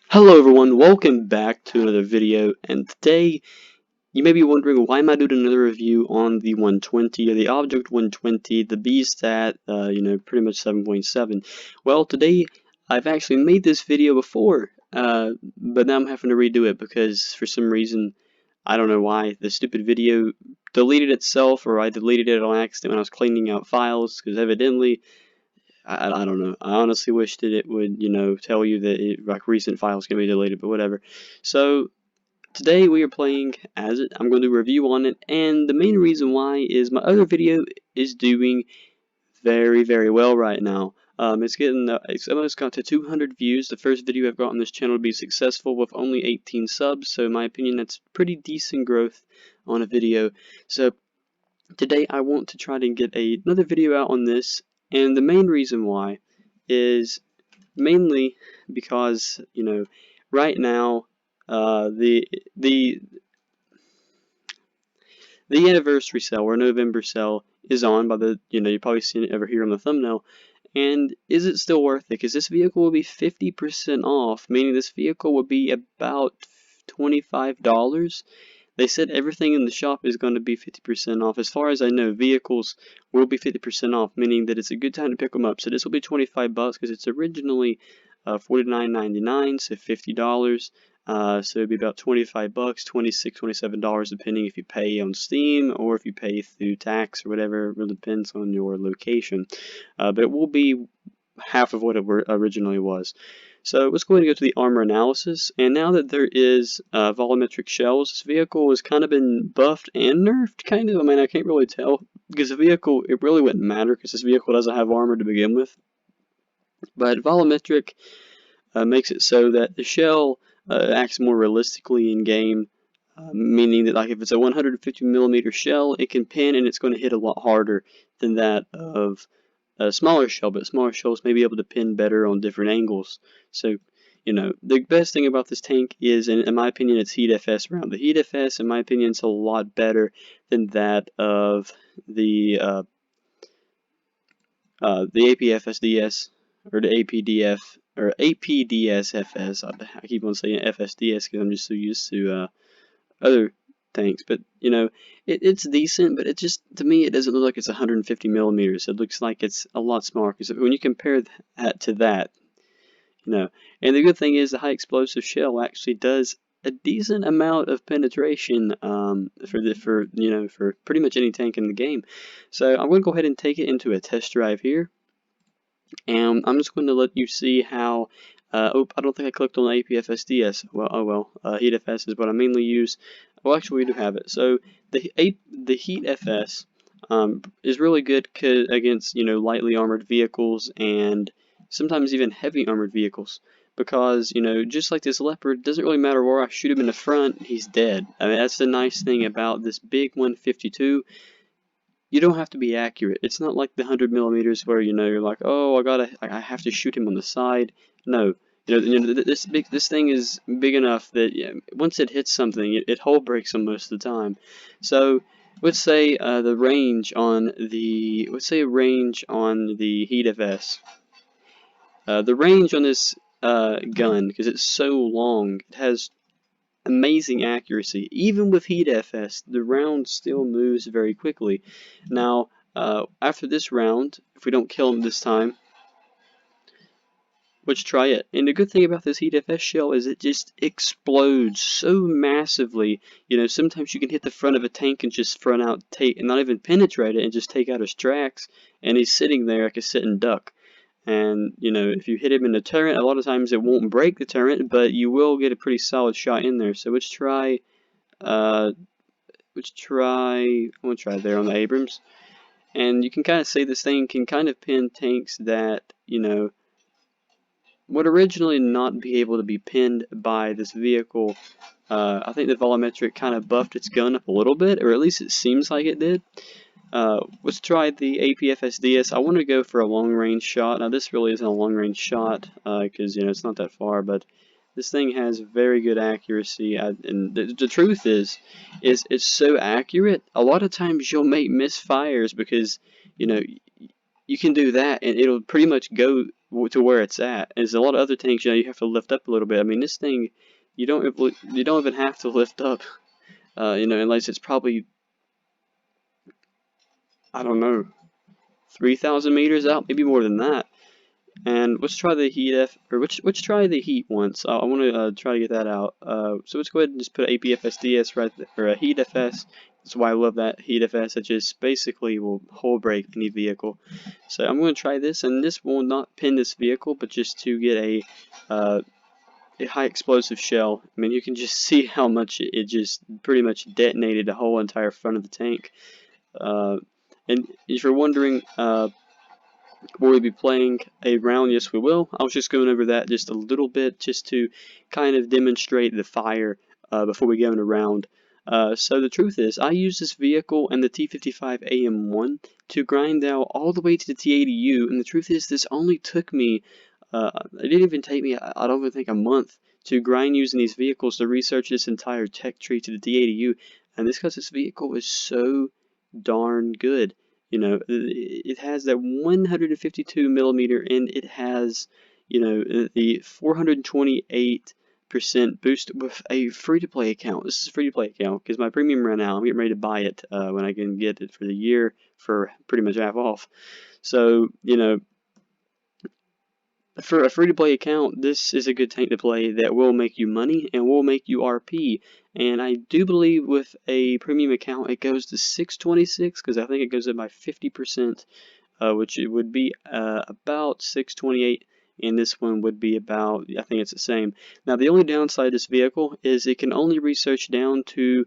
Hello everyone, welcome back to another video, and today you may be wondering why am I doing another review on the 120 or the Object 120, the BStat, pretty much 7.7. Well, today I've actually made this video before, but now I'm having to redo it because for some reason, I don't know why, the stupid video deleted itself, or I deleted it on accident when I was cleaning out files, because evidently I don't know. I honestly wish that it would, tell you that like recent files can be deleted, but whatever. So today we are playing as it. I'm going to do a review on it, and the main reason why is my other video is doing very, very well right now. It's almost got to 200 views. The first video I've got on this channel to be successful with only 18 subs, so in my opinion that's pretty decent growth on a video. So today I want to try to get another video out on this, and the main reason why is mainly because, right now the anniversary sale or November sale is on by the, you've probably seen it over here on the thumbnail. And is it still worth it? Because this vehicle will be 50% off, meaning this vehicle will be about $25. They said everything in the shop is going to be 50% off. As far as I know, vehicles will be 50% off, meaning that it's a good time to pick them up. So this will be 25 bucks because it's originally $49.99, so $50. So it'd be about 25 bucks, $26, $27, depending if you pay on Steam or if you pay through tax or whatever. It really depends on your location. But it will be half of what it originally was. So let's go ahead and go to the armor analysis, and now that there is volumetric shells, this vehicle has kind of been buffed and nerfed, kind of. I mean, I can't really tell, because the vehicle, it really wouldn't matter, because this vehicle doesn't have armor to begin with. But volumetric makes it so that the shell acts more realistically in game, meaning that like if it's a 150mm shell, it can pin and it's going to hit a lot harder than that of a smaller shell, but smaller shells may be able to pin better on different angles. So, the best thing about this tank is, in my opinion, its Heat FS round. The Heat FS, in my opinion, is a lot better than that of the APFSDS, or the APDF, or APDSFS. I keep on saying FSDS because I'm just so used to other tanks, but it's decent, but it just, to me, it doesn't look like it's 150mm. It looks like it's a lot smaller, because when you compare that to that, and the good thing is the high explosive shell actually does a decent amount of penetration for pretty much any tank in the game. So I'm going to go ahead and take it into a test drive here, and I'm just going to let you see how. Oh, I don't think I clicked on APFSDS. Well, oh well. Heat FS is what I mainly use. Well, actually, we do have it. So the Heat FS is really good against lightly armored vehicles and sometimes even heavy armored vehicles, because just like this Leopard, it doesn't really matter where I shoot him in the front, he's dead. I mean, that's the nice thing about this big 152. You don't have to be accurate. It's not like the 100mm where you're like, oh, I have to shoot him on the side. No, this thing is big enough that once it hits something, it hull breaks them most of the time. So let's say the range on the Heat FS. The range on this gun, because it's so long, it has amazing accuracy. Even with Heat FS, the round still moves very quickly. Now, after this round, if we don't kill him this time, let's try it. And the good thing about this Heat FS shell is it just explodes so massively. Sometimes you can hit the front of a tank and just front out, and not even penetrate it, and just take out his tracks, and he's sitting there like a sitting duck. And if you hit him in the turret, a lot of times it won't break the turret, but you will get a pretty solid shot in there. So let's try. I'm gonna try there on the Abrams, and you can kind of see this thing can kind of pin tanks that would originally not be able to be pinned by this vehicle. I think the volumetric kind of buffed its gun up a little bit, or at least it seems like it did. Let's try the APFSDS. I want to go for a long-range shot. Now, this really isn't a long-range shot because it's not that far, but this thing has very good accuracy. And the truth is it's so accurate. A lot of times you'll make misfires because you can do that, and it'll pretty much go to where it's at. There's a lot of other tanks, you know, you have to lift up a little bit. I mean, this thing, you don't even have to lift up, you know, unless it's probably, I don't know, 3,000 meters out, maybe more than that. And let's try the heat let's try the heat once. I want to try to get that out. So let's go ahead and just put APFSDS right there, or a heat FS. That's why I love that heat FS. It just basically will whole break any vehicle. So I'm going to try this, and this will not pin this vehicle, but just to get a high explosive shell. I mean, you can just see how much it just pretty much detonated the whole entire front of the tank. And if you're wondering, will we be playing a round? Yes, we will. I was just going over that just a little bit just to kind of demonstrate the fire before we go in a round. So the truth is, I use this vehicle and the T55 AM1 to grind out all the way to the T80U, and the truth is, this only took me, it didn't even take me, I don't even think, a month to grind using these vehicles to research this entire tech tree to the T80U, and this because this vehicle is so darn good. You know, it has that 152 millimeter, and it has, you know, the 428% boost with a free-to-play account. This is a free-to-play account because my premium ran out. I'm getting ready to buy it when I can get it for the year for pretty much half off. So, you know, for a free-to-play account, this is a good tank to play that will make you money and will make you RP. And I do believe with a premium account, it goes to 626 because I think it goes up by 50%, which it would be about 628. And this one would be about, I think it's the same. Now, the only downside of this vehicle is it can only research down to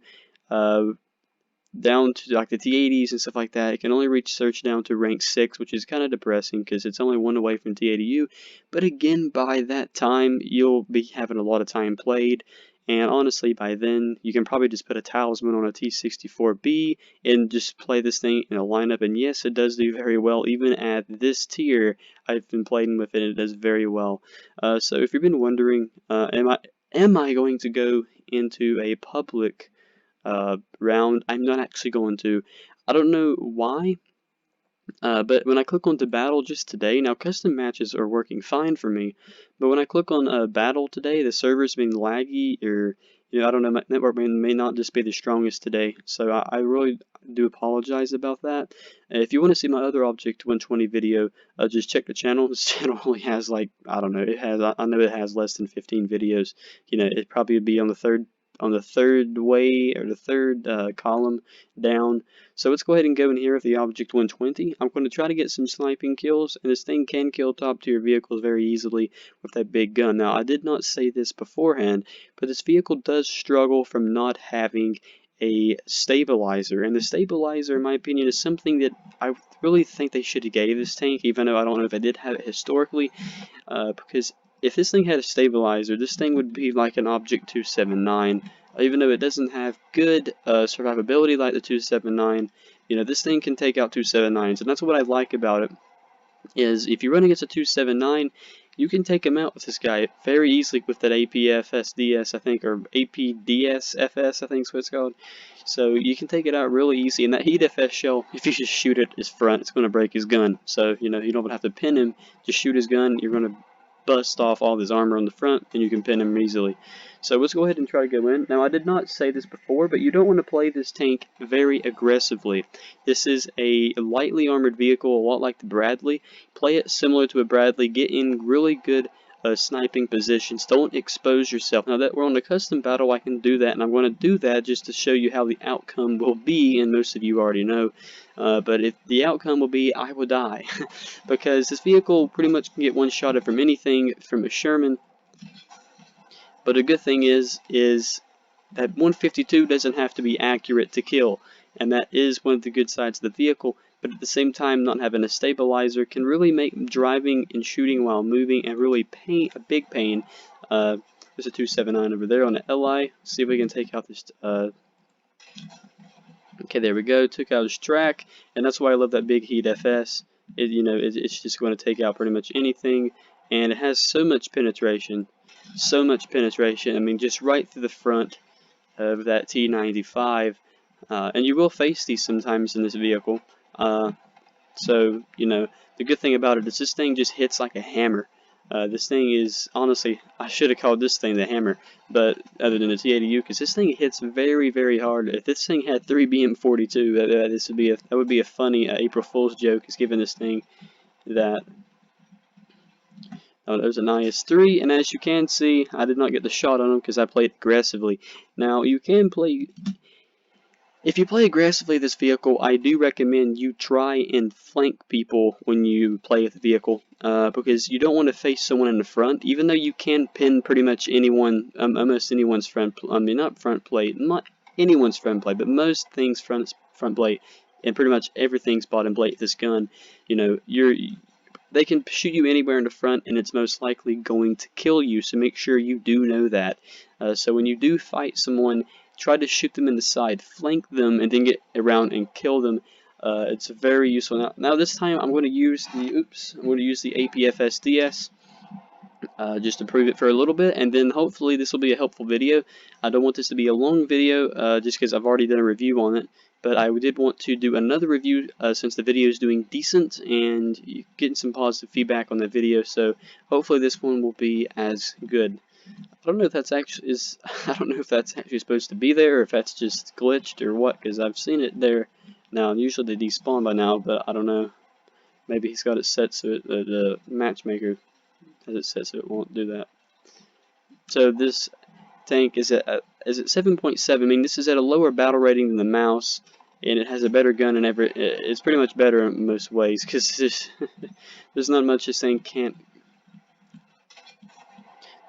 like the T80s and stuff like that. It can only reach search down to rank 6, which is kind of depressing because it's only one away from T80U. But again, by that time, you'll be having a lot of time played. And honestly, by then, you can probably just put a talisman on a T64B and just play this thing in a lineup. And yes, it does do very well. Even at this tier, I've been playing with it, and it does very well. So if you've been wondering, am I going to go into a public round? I'm not actually going to. I don't know why, but when I click on to battle just today, now custom matches are working fine for me, but when I click on battle today, the server's been laggy, or I don't know, my network may not just be the strongest today, so I really do apologize about that. If you want to see my other Object 120 video, just check the channel. This channel only has like, I don't know, I know it has less than 15 videos. It probably would be on the third way, or the third column down. So let's go ahead and go in here with the Object 120. I'm going to try to get some sniping kills, and this thing can kill top tier vehicles very easily with that big gun. Now, I did not say this beforehand, but this vehicle does struggle from not having a stabilizer, and the stabilizer, in my opinion, is something that I really think they should have gave this tank, even though I don't know if I did have it historically, because if this thing had a stabilizer, this thing would be like an Object 279. Even though it doesn't have good survivability like the 279, this thing can take out 279s, and that's what I like about it, is if you run against a 279, you can take him out with this guy very easily with that APFSDS, I think, or APDSFS, I think is what it's called. So you can take it out really easy, and that heat FS shell, if you just shoot at his front, it's going to break his gun. So, you don't even have to pin him, just shoot his gun, you're going to bust off all his armor on the front, and you can pin him easily. So let's go ahead and try to go in. Now, I did not say this before, but you don't want to play this tank very aggressively. This is a lightly armored vehicle, a lot like the Bradley. Play it similar to a Bradley. Get in really good sniping positions. Don't expose yourself. Now that we're on the custom battle, I can do that, and I'm going to do that just to show you how the outcome will be, and most of you already know. But if the outcome will be, I will die. Because this vehicle pretty much can get one-shotted from anything, from a Sherman. But a good thing is that 152 doesn't have to be accurate to kill, and that is one of the good sides of the vehicle. But at the same time, not having a stabilizer can really make driving and shooting while moving a really a big pain. There's a 279 over there on the LI. Let's see if we can take out this. Okay, there we go. Took out his track, and that's why I love that big heat FS. It's just going to take out pretty much anything, and it has so much penetration. So much penetration. I mean, just right through the front of that T95. And you will face these sometimes in this vehicle. So, you know, the good thing about it is this thing just hits like a hammer. This thing is, honestly, I should have called this thing the hammer, but other than the T80U, because this thing hits very, very hard. If this thing had 3 BM42, this would be that would be a funny April Fool's joke, is giving this thing that. Oh, there's an IS-3, and as you can see, I did not get the shot on him because I played aggressively. Now, you can play. If you play aggressively this vehicle, I do recommend you try and flank people when you play with the vehicle, because you don't want to face someone in the front, even though you can pin pretty much anyone, almost anyone's front, not front plate, not anyone's front plate, but most things front plate, and pretty much everything's bottom plate with this gun. You know, they can shoot you anywhere in the front, and it's most likely going to kill you, so make sure you do know that. So when you do fight someone, try to shoot them in the side, flank them, and then get around and kill them. It's very useful. Now this time I'm going to use the APFSDS just to prove it for a little bit, and then hopefully this will be a helpful video. I don't want this to be a long video just because I've already done a review on it, but I did want to do another review since the video is doing decent and getting some positive feedback on the video, so hopefully this one will be as good. I don't know if that's actually supposed to be there, or if that's just glitched or what, because I've seen it there. Now usually they despawn by now, but I don't know. Maybe he's got it set so the matchmaker has it set so it won't do that. So this tank is at 7.7. I mean, this is at a lower battle rating than the Mouse, and it has a better gun and it's pretty much better in most ways, because there's not much this thing can't.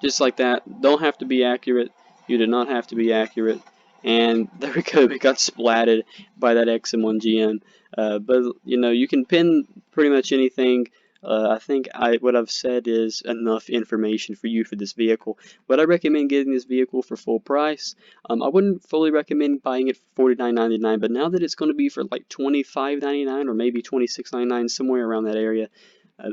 Just like that, don't have to be accurate. You do not have to be accurate. And there we go, it got splatted by that XM1GM. But, you know, you can pin pretty much anything. I think what I've said is enough information for you for this vehicle. Would I recommend getting this vehicle for full price? I wouldn't fully recommend buying it for $49.99, but now that it's going to be for like $25.99 or maybe $26.99, somewhere around that area,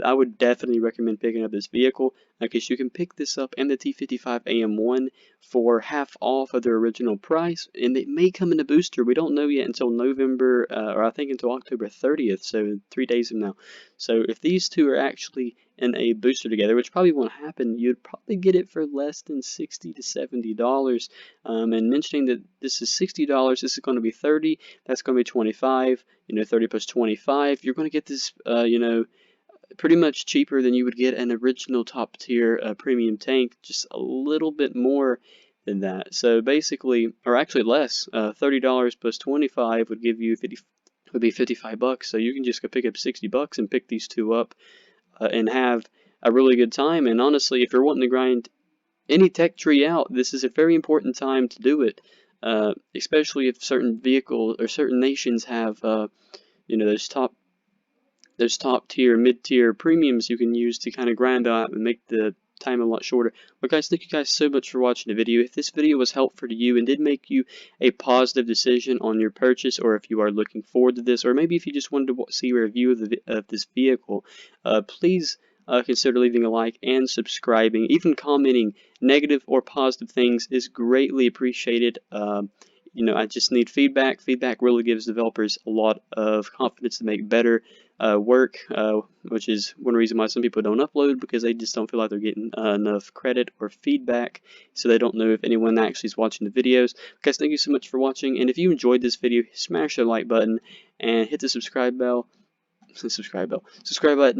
I would definitely recommend picking up this vehicle, because you can pick this up and the T55 AM1 for half off of their original price, and it may come in a booster. We don't know yet until November, or I think until October 30th, so 3 days from now. So if these two are actually in a booster together, which probably won't happen, you'd probably get it for less than $60 to $70. And mentioning that this is $60, this is going to be $30, that's going to be $25. You know, 30 plus 25, you're going to get this, you know, pretty much cheaper than you would get an original top tier premium tank, just a little bit more than that. So basically, or actually less, $30 plus 25 would give you would be $55. So you can just go pick up $60 and pick these two up and have a really good time. And honestly, if you're wanting to grind any tech tree out, this is a very important time to do it. Especially if certain vehicles or certain nations have, you know, there's top tier, mid tier premiums you can use to kind of grind out and make the time a lot shorter. But guys, thank you guys so much for watching the video. If this video was helpful to you and did make you a positive decision on your purchase, or if you are looking forward to this, or maybe if you just wanted to see a review of this vehicle, please consider leaving a like and subscribing. Even commenting negative or positive things is greatly appreciated. You know, I just need feedback. Feedback really gives developers a lot of confidence to make better work, which is one reason why some people don't upload, because they just don't feel like they're getting enough credit or feedback, so they don't know if anyone actually is watching the videos. Guys, thank you so much for watching, and if you enjoyed this video, smash the like button and hit the subscribe button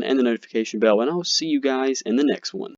and the notification bell, and I will see you guys in the next one.